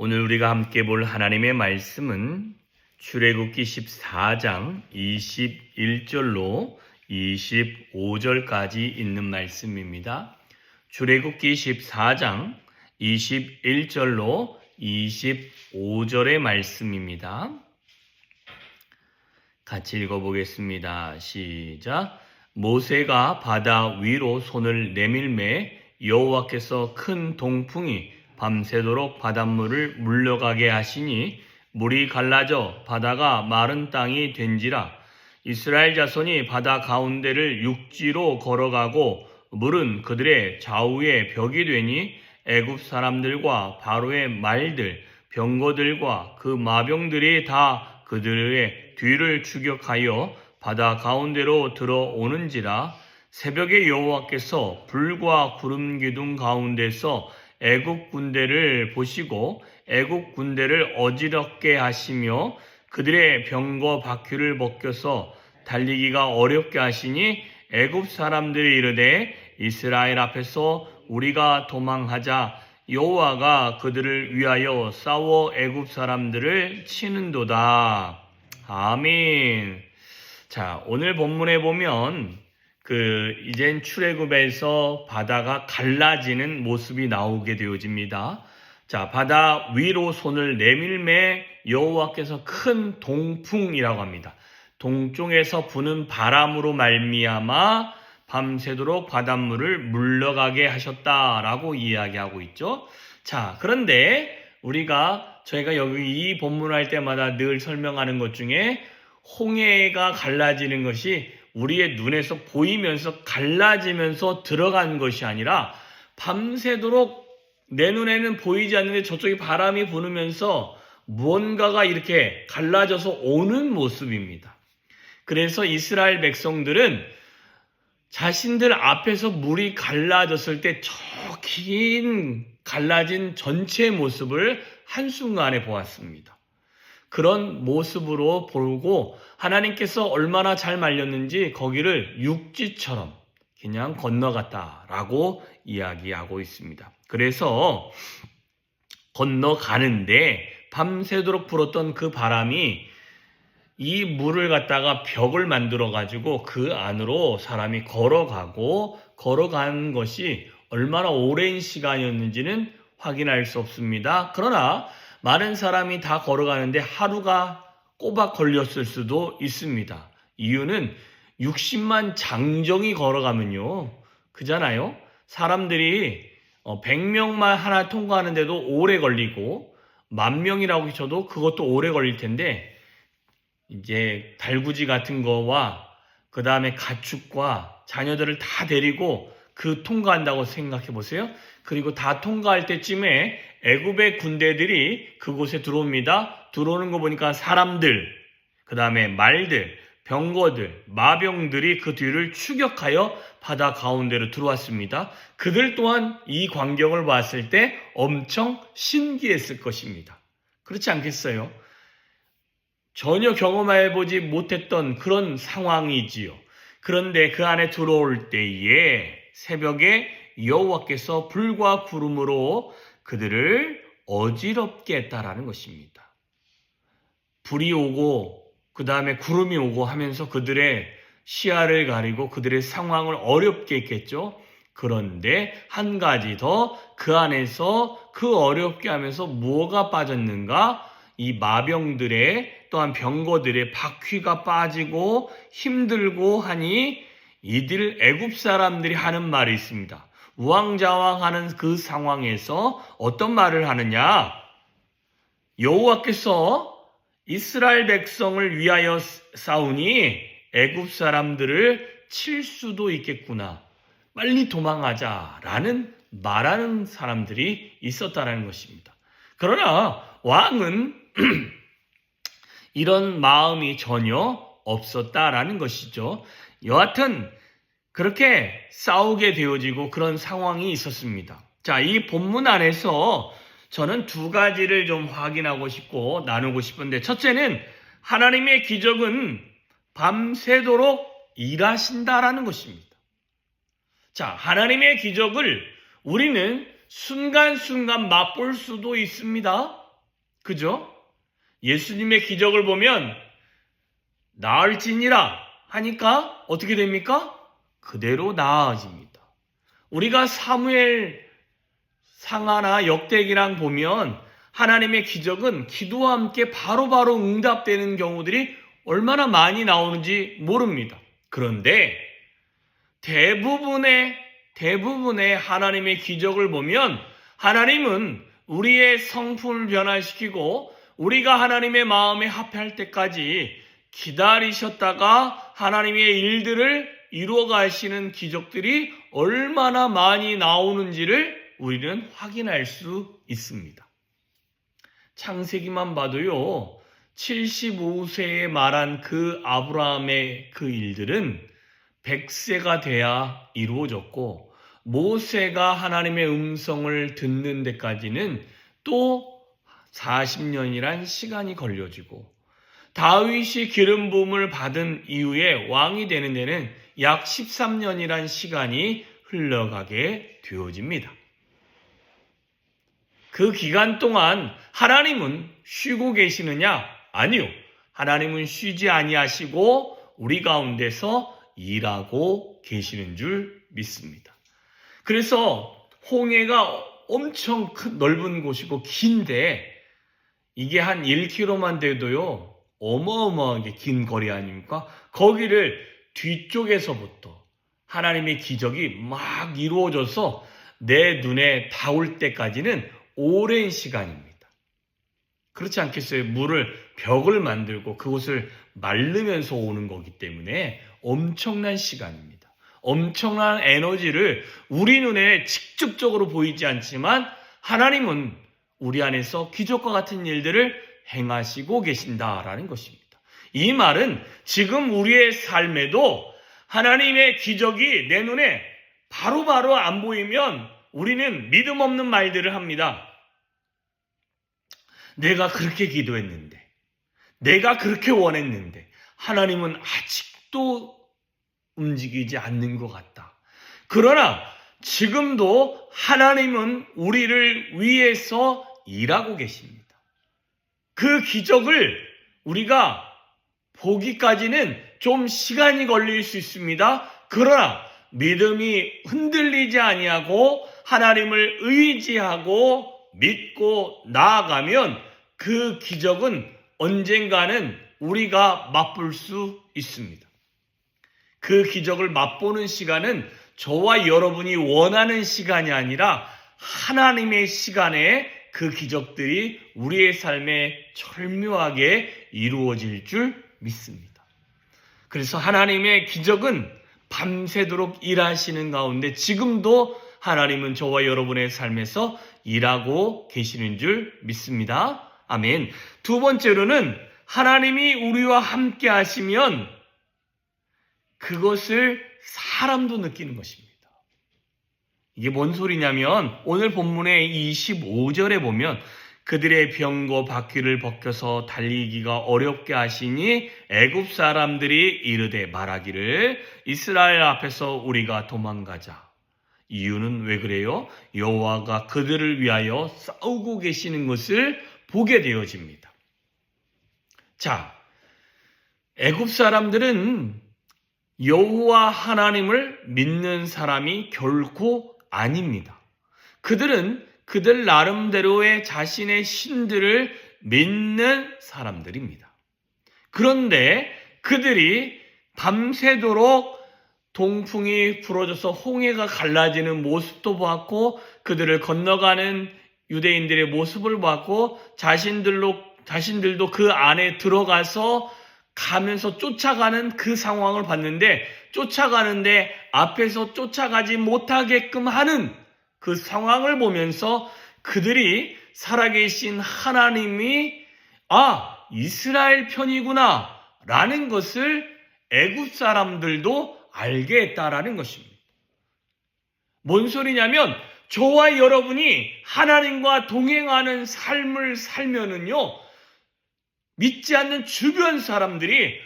오늘 우리가 함께 볼 하나님의 말씀은 출애굽기 14장 21절로 25절까지 있는 말씀입니다. 출애굽기 14장 21절로 25절의 말씀입니다. 같이 읽어보겠습니다. 시작. 모세가 바다 위로 손을 내밀매 여호와께서 큰 동풍이 밤새도록 바닷물을 물러가게 하시니 물이 갈라져 바다가 마른 땅이 된지라. 이스라엘 자손이 바다 가운데를 육지로 걸어가고 물은 그들의 좌우에 벽이 되니 애굽 사람들과 바로의 말들, 병거들과 그 마병들이 다 그들의 뒤를 추격하여 바다 가운데로 들어오는지라. 새벽에 여호와께서 불과 구름 기둥 가운데서 애굽 군대를 보시고 애굽 군대를 어지럽게 하시며 그들의 병거 바퀴를 벗겨서 달리기가 어렵게 하시니 애굽 사람들이 이르되 이스라엘 앞에서 우리가 도망하자. 여호와가 그들을 위하여 싸워 애굽 사람들을 치는도다. 아멘. 자, 오늘 본문에 보면 이젠 출애굽에서 바다가 갈라지는 모습이 나오게 되어집니다. 자, 바다 위로 손을 내밀매 여호와께서 큰 동풍이라고 합니다. 동쪽에서 부는 바람으로 말미암아 밤새도록 바닷물을 물러가게 하셨다라고 이야기하고 있죠. 자, 그런데 저희가 여기 이 본문을 할 때마다 늘 설명하는 것 중에 홍해가 갈라지는 것이 우리의 눈에서 보이면서 갈라지면서 들어간 것이 아니라 밤새도록 내 눈에는 보이지 않는데 저쪽에 바람이 부으면서 무언가가 이렇게 갈라져서 오는 모습입니다. 그래서 이스라엘 백성들은 자신들 앞에서 물이 갈라졌을 때 저 긴 갈라진 전체의 모습을 한순간에 보았습니다. 그런 모습으로 보고 하나님께서 얼마나 잘 말렸는지 거기를 육지처럼 그냥 건너갔다라고 이야기하고 있습니다. 그래서 건너가는데 밤새도록 불었던 그 바람이 이 물을 갖다가 벽을 만들어 가지고 그 안으로 사람이 걸어간 것이 얼마나 오랜 시간이었는지는 확인할 수 없습니다. 그러나 많은 사람이 다 걸어가는데 하루가 꼬박 걸렸을 수도 있습니다. 이유는 60만 장정이 걸어가면요. 그잖아요. 사람들이 100명만 하나 통과하는데도 오래 걸리고 10,000명이라고 쳐도 그것도 오래 걸릴 텐데 이제 달구지 같은 거와 그 다음에 가축과 자녀들을 다 데리고 통과한다고 생각해 보세요. 그리고 다 통과할 때쯤에 애굽의 군대들이 그곳에 들어옵니다. 들어오는 거 보니까 사람들, 그 다음에 말들, 병거들, 마병들이 그 뒤를 추격하여 바다 가운데로 들어왔습니다. 그들 또한 이 광경을 봤을 때 엄청 신기했을 것입니다. 그렇지 않겠어요? 전혀 경험해보지 못했던 그런 상황이지요. 그런데 그 안에 들어올 때에 새벽에 여호와께서 불과 구름으로 그들을 어지럽게 했다라는 것입니다. 불이 오고 그 다음에 구름이 오고 하면서 그들의 시야를 가리고 그들의 상황을 어렵게 했겠죠. 그런데 한 가지 더 그 안에서 그 어렵게 하면서 뭐가 빠졌는가? 이 마병들의 또한 병거들의 바퀴가 빠지고 힘들고 하니 이들 애굽 사람들이 하는 말이 있습니다. 우왕좌왕하는 그 상황에서 어떤 말을 하느냐? 여호와께서 이스라엘 백성을 위하여 싸우니 애굽 사람들을 칠 수도 있겠구나. 빨리 도망하자라는 말하는 사람들이 있었다는 것입니다. 그러나 왕은 이런 마음이 전혀 없었다라는 것이죠. 여하튼 그렇게 싸우게 되어지고 그런 상황이 있었습니다. 자, 이 본문 안에서 저는 두 가지를 좀 확인하고 싶고 나누고 싶은데, 첫째는 하나님의 기적은 밤새도록 일하신다라는 것입니다. 자, 하나님의 기적을 우리는 순간순간 맛볼 수도 있습니다. 그죠? 예수님의 기적을 보면 나을지니라 하니까 어떻게 됩니까? 그대로 나아집니다. 우리가 사무엘 상하나 역대기랑 보면 하나님의 기적은 기도와 함께 바로바로 응답되는 경우들이 얼마나 많이 나오는지 모릅니다. 그런데 대부분의 하나님의 기적을 보면 하나님은 우리의 성품을 변화시키고 우리가 하나님의 마음에 합할 때까지 기다리셨다가 하나님의 일들을 이루어 가시는 기적들이 얼마나 많이 나오는지를 우리는 확인할 수 있습니다. 창세기만 봐도요, 75세에 말한 그 아브라함의 그 일들은 100세가 돼야 이루어졌고, 모세가 하나님의 음성을 듣는 데까지는 또 40년이란 시간이 걸려지고, 다윗이 기름 부음을 받은 이후에 왕이 되는 데는 약 13년이란 시간이 흘러가게 되어집니다. 그 기간 동안 하나님은 쉬고 계시느냐? 아니요. 하나님은 쉬지 아니하시고 우리 가운데서 일하고 계시는 줄 믿습니다. 그래서 홍해가 엄청 넓은 곳이고 긴데 이게 한 1km만 돼도요. 어마어마하게 긴 거리 아닙니까? 거기를 뒤쪽에서부터 하나님의 기적이 막 이루어져서 내 눈에 닿을 때까지는 오랜 시간입니다. 그렇지 않겠어요? 벽을 만들고 그곳을 마르면서 오는 거기 때문에 엄청난 시간입니다. 엄청난 에너지를 우리 눈에 직접적으로 보이지 않지만 하나님은 우리 안에서 기적과 같은 일들을 행하시고 계신다라는 것입니다. 이 말은 지금 우리의 삶에도 하나님의 기적이 내 눈에 바로바로 안 보이면 우리는 믿음 없는 말들을 합니다. 내가 그렇게 기도했는데, 내가 그렇게 원했는데 하나님은 아직도 움직이지 않는 것 같다. 그러나 지금도 하나님은 우리를 위해서 일하고 계십니다. 그 기적을 우리가 보기까지는 좀 시간이 걸릴 수 있습니다. 그러나 믿음이 흔들리지 아니하고 하나님을 의지하고 믿고 나아가면 그 기적은 언젠가는 우리가 맛볼 수 있습니다. 그 기적을 맛보는 시간은 저와 여러분이 원하는 시간이 아니라 하나님의 시간에 그 기적들이 우리의 삶에 절묘하게 이루어질 줄 믿습니다. 그래서 하나님의 기적은 밤새도록 일하시는 가운데 지금도 하나님은 저와 여러분의 삶에서 일하고 계시는 줄 믿습니다. 아멘. 두 번째로는 하나님이 우리와 함께 하시면 그것을 사람도 느끼는 것입니다. 이게 뭔 소리냐면 오늘 본문의 25절에 보면 그들의 병거 바퀴를 벗겨서 달리기가 어렵게 하시니 애굽 사람들이 이르되 말하기를 이스라엘 앞에서 우리가 도망가자. 이유는 왜 그래요? 여호와가 그들을 위하여 싸우고 계시는 것을 보게 되어집니다. 자, 애굽 사람들은 여호와 하나님을 믿는 사람이 결코 아닙니다. 그들은 그들 나름대로의 자신의 신들을 믿는 사람들입니다. 그런데 그들이 밤새도록 동풍이 불어져서 홍해가 갈라지는 모습도 보았고 그들을 건너가는 유대인들의 모습을 보았고 자신들도 그 안에 들어가서 가면서 쫓아가는 그 상황을 봤는데 쫓아가는데 앞에서 쫓아가지 못하게끔 하는 그 상황을 보면서 그들이 살아계신 하나님이 이스라엘 편이구나 라는 것을 애굽 사람들도 알게 했다라는 것입니다. 뭔 소리냐면 저와 여러분이 하나님과 동행하는 삶을 살면은요 믿지 않는 주변 사람들이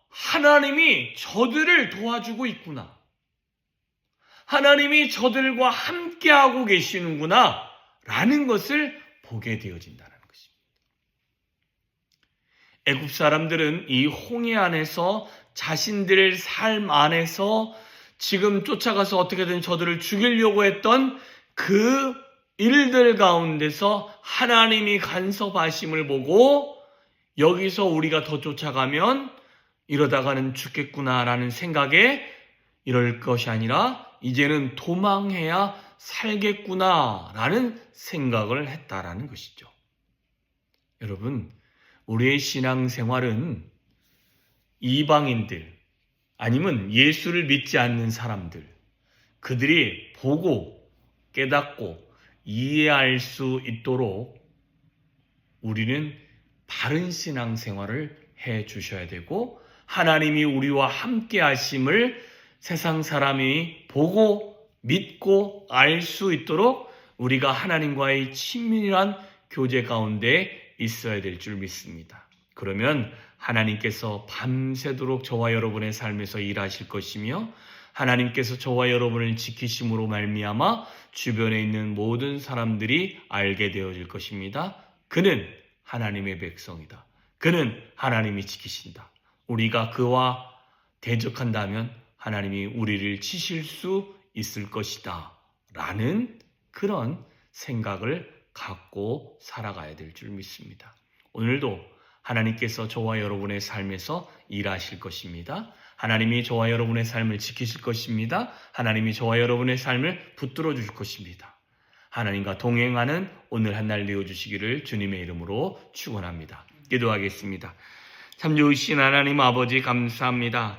하나님이 저들을 도와주고 있구나. 하나님이 저들과 함께하고 계시는구나 라는 것을 보게 되어진다는 것입니다. 애굽 사람들은 이 홍해 안에서 자신들의 삶 안에서 지금 쫓아가서 어떻게든 저들을 죽이려고 했던 그 일들 가운데서 하나님이 간섭하심을 보고 여기서 우리가 더 쫓아가면 이러다가는 죽겠구나라는 생각에 이럴 것이 아니라 이제는 도망해야 살겠구나라는 생각을 했다라는 것이죠. 여러분, 우리의 신앙생활은 이방인들 아니면 예수를 믿지 않는 사람들, 그들이 보고 깨닫고 이해할 수 있도록 우리는 바른 신앙생활을 해 주셔야 되고, 하나님이 우리와 함께 하심을 세상 사람이 보고 믿고 알 수 있도록 우리가 하나님과의 친밀한 교제 가운데 있어야 될 줄 믿습니다. 그러면 하나님께서 밤새도록 저와 여러분의 삶에서 일하실 것이며, 하나님께서 저와 여러분을 지키심으로 말미암아 주변에 있는 모든 사람들이 알게 되어질 것입니다. 그는 하나님의 백성이다. 그는 하나님이 지키신다. 우리가 그와 대적한다면 하나님이 우리를 치실 수 있을 것이다 라는 그런 생각을 갖고 살아가야 될 줄 믿습니다. 오늘도 하나님께서 저와 여러분의 삶에서 일하실 것입니다. 하나님이 저와 여러분의 삶을 지키실 것입니다. 하나님이 저와 여러분의 삶을 붙들어 주실 것입니다. 하나님과 동행하는 오늘 한 날 되어주시기를 주님의 이름으로 축원합니다. 기도하겠습니다. 참 좋으신 하나님 아버지, 감사합니다.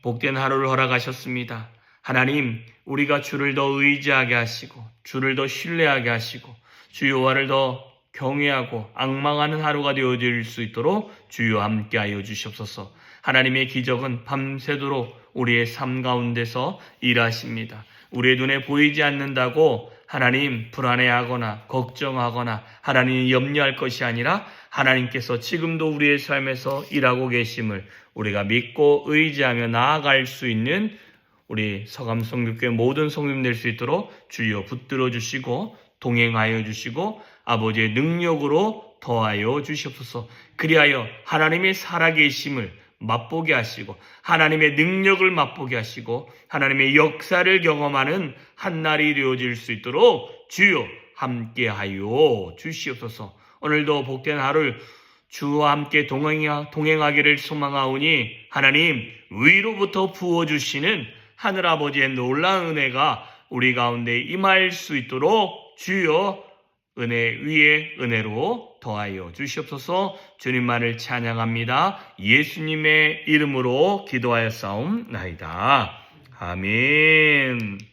복된 하루를 허락하셨습니다. 하나님, 우리가 주를 더 의지하게 하시고 주를 더 신뢰하게 하시고 주 여호와를 더 경외하고 앙망하는 하루가 되어질 수 있도록 주여 함께하여 주시옵소서. 하나님의 기적은 밤새도록 우리의 삶 가운데서 일하십니다. 우리의 눈에 보이지 않는다고 하나님 불안해하거나 걱정하거나 하나님 염려할 것이 아니라 하나님께서 지금도 우리의 삶에서 일하고 계심을 우리가 믿고 의지하며 나아갈 수 있는 우리 서감성교회 모든 성도님 될 수 있도록 주여 붙들어 주시고 동행하여 주시고 아버지의 능력으로 더하여 주시옵소서. 그리하여 하나님의 살아계심을 맛보게 하시고 하나님의 능력을 맛보게 하시고 하나님의 역사를 경험하는 한날이 되어질 수 있도록 주여 함께하여 주시옵소서. 오늘도 복된 하루를 주와 함께 동행하기를 소망하오니 하나님 위로부터 부어주시는 하늘아버지의 놀라운 은혜가 우리 가운데 임할 수 있도록 주여 은혜 위에 은혜로 더하여 주시옵소서. 주님만을 찬양합니다. 예수님의 이름으로 기도하였사옵나이다. 아멘.